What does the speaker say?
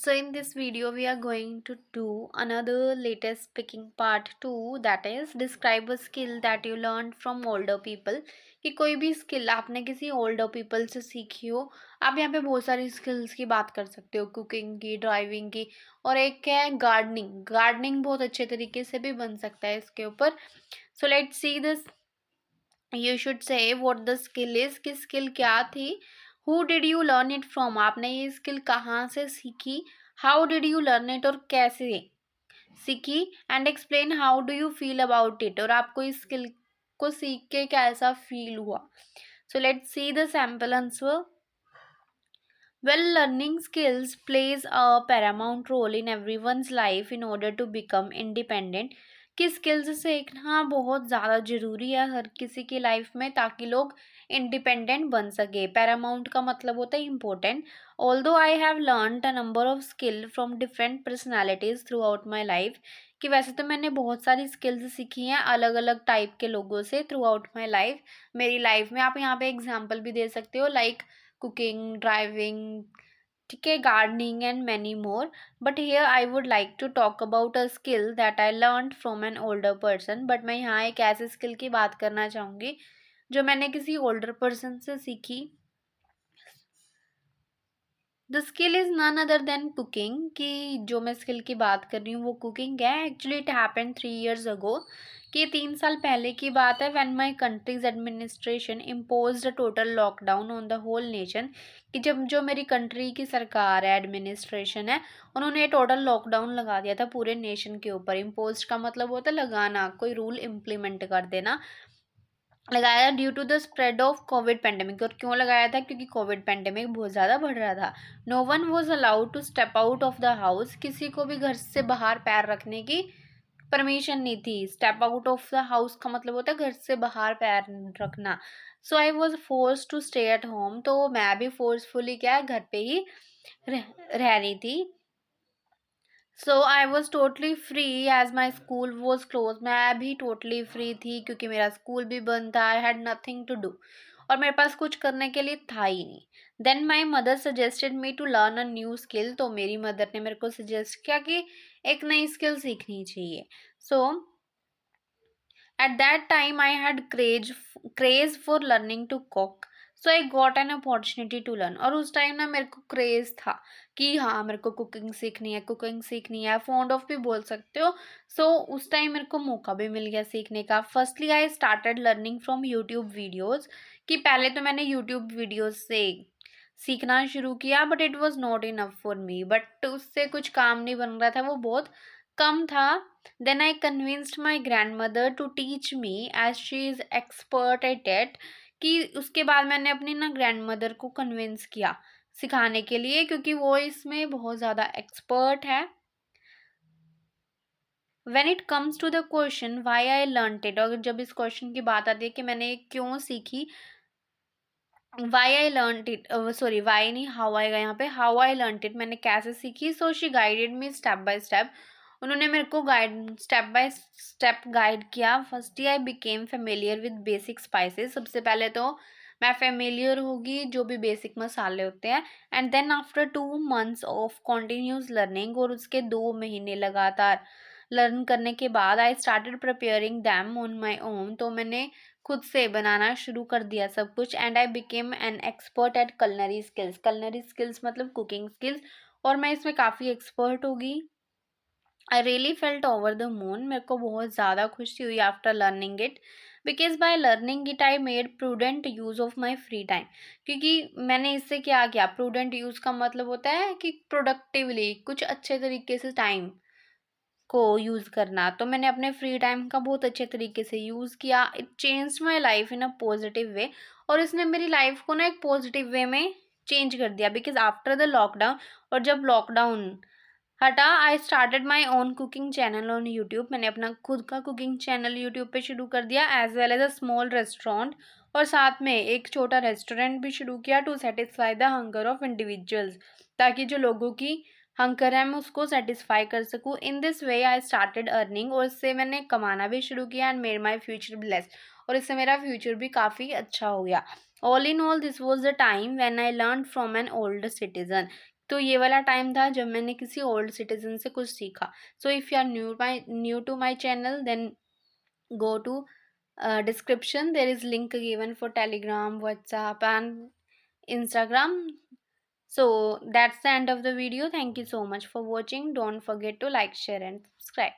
So in this video we are going to do another latest speaking part 2, that is describe a skill that you learned from older people। कि कोई भी skill आपने किसी older people से सीखी हो। आप यहाँ पे बहुत सारी स्किल्स की बात कर सकते हो, कुकिंग की, ड्राइविंग की, और एक है गार्डनिंग। गार्डनिंग बहुत अच्छे तरीके से भी बन सकता है इसके ऊपर। So let's see this. You should say what the skill is, कि स्किल क्या थी। Who did you learn it from, आपने ये स्किल कहाँ से सीखी। How did you learn it, और कैसे सीखी। And explain how do you feel about it, और आपको इस स्किल को सीख के कैसा फील हुआ। So let's see the sample answer. Well, learning skills plays a paramount role in everyone's life in order to become independent। कि skills सीखना बहुत ज़्यादा ज़रूरी है हर किसी की लाइफ में, ताकि लोग इंडिपेंडेंट बन सके। पैरामाउंट का मतलब होता है important. Although I have learned a number of skill from different personalities through out my life. कि वैसे तो मैंने बहुत सारी स्किल्स सीखी हैं अलग अलग टाइप के लोगों से थ्रू आउट माई लाइफ, मेरी लाइफ में। आप यहाँ पे एग्जाम्पल भी दे सकते हो, लाइक cooking, driving, ठीक है, gardening and many more. But here I would like to talk about a skill that I learned from an older person। but मैं यहाँ एक ऐसे स्किल की बात करना चाहूँगी जो मैंने किसी ओल्डर पर्सन से सीखी। The skill is none other than cooking. कि जो मैं स्किल की बात कर रही हूँ वो कुकिंग है। Actually it happened 3 years ago. कि 3 साल पहले की बात है, when my country's administration imposed a total lockdown on the whole nation. कि जब जो मेरी कंट्री की सरकार है, एडमिनिस्ट्रेशन है, उन्होंने टोटल लॉकडाउन लगा दिया था पूरे नेशन के ऊपर। इम्पोज का मतलब होता है लगाना, कोई रूल इम्प्लीमेंट कर देना। लगाया due to the spread of Covid pandemic. और क्यों लगाया था? क्योंकि कोविड पेंडेमिक बहुत ज़्यादा बढ़ रहा था। No one was allowed to step out of the house. किसी को भी घर से बाहर पैर रखने की परमिशन नहीं थी। Step out of the house का मतलब होता है घर से बाहर पैर रखना। So I was force to stay at home. तो मैं भी फोर्सफुली क्या है, घर पे ही रह रही थी। So I was totally free as my school was close. मैं भी टोटली फ्री थी क्योंकि मेरा स्कूल भी बंद था। I had nothing to do, और मेरे पास कुछ करने के लिए था ही नहीं। Then my mother suggested me to learn a new skill. तो मेरी मदर ने मेरे को सजेस्ट किया कि एक नई स्किल सीखनी चाहिए। सो at that time I had craze for learning to cook। So I got an opportunity to learn. और उस टाइम ना मेरे को क्रेज था कि हाँ मेरे को कुकिंग सीखनी है, कुकिंग सीखनी है। फॉन्ड ऑफ भी बोल सकते हो। सो उस टाइम मेरे को मौका भी मिल गया सीखने का। Firstly I started learning from YouTube videos. कि पहले तो मैंने यूट्यूब वीडियोज़ से सीखना शुरू किया, but it was not enough for me. But उससे कुछ काम नहीं बन रहा था, वो बहुत कम था। Then I convinced my grandmother to teach me as she is expert at it. कि उसके बाद मैंने अपनी ना ग्रैंड मदर को कन्विंस किया सिखाने के लिए, क्योंकि वो इसमें बहुत ज़्यादा एक्सपर्ट है। When it comes to the question why I learn it, और जब इस क्वेश्चन की बात आती है कि मैंने क्यों सीखी, why I learn it, sorry why नहीं, हाउ आएगा यहाँ पे। हाउ आई लर्न इट, मैंने कैसे सीखी। So she guided me step by step. उन्होंने मेरे को guide step by step guide किया। First I became familiar with basic spices. सबसे पहले तो मैं फेमिलियर होगी जो भी बेसिक मसाले होते हैं। And then after 2 months of continuous learning, और उसके 2 महीने लगातार लर्न करने के बाद I started preparing them on my own. तो मैंने खुद से बनाना शुरू कर दिया सब कुछ। And I became an expert at culinary skills. Culinary skills मतलब कुकिंग स्किल्स, और मैं इसमें काफ़ी एक्सपर्ट होगी। I really felt over the moon. मेरे को बहुत ज़्यादा खुशी हुई after learning it, because by learning it I made prudent use of my free time. क्योंकि मैंने इससे क्या किया, प्रूडेंट यूज़ का मतलब होता है कि प्रोडक्टिवली, कुछ अच्छे तरीके से टाइम को यूज़ करना। तो मैंने अपने फ्री टाइम का बहुत अच्छे तरीके से यूज़ किया। It changed my life in a positive way. और इसने मेरी लाइफ को ना एक पॉजिटिव वे में चेंज कर दिया। बिकॉज आफ्टर द लॉकडाउन, और जब लॉकडाउन हटा, I started my own cooking channel on YouTube. मैंने अपना खुद का कुकिंग चैनल यूट्यूब पे शुरू कर दिया, as well as a small restaurant. और साथ में एक छोटा रेस्टोरेंट भी शुरू किया to satisfy the hunger of individuals, ताकि जो लोगों की हंकर है मैं उसको सेटिस्फाई कर सकूँ। In this way I started earning, और इससे मैंने कमाना भी शुरू किया। And made my future bless, और इससे मेरा फ्यूचर भी काफ़ी अच्छा हो गया। All in all this was the time when I learn from an old citizen. तो ये वाला टाइम था जब मैंने किसी ओल्ड सिटीजन से कुछ सीखा। So if you are new to my channel, then go to description, there is link given for Telegram, WhatsApp and Instagram. So that's the end of the video. Thank you so much for watching. Don't forget to like, share and subscribe.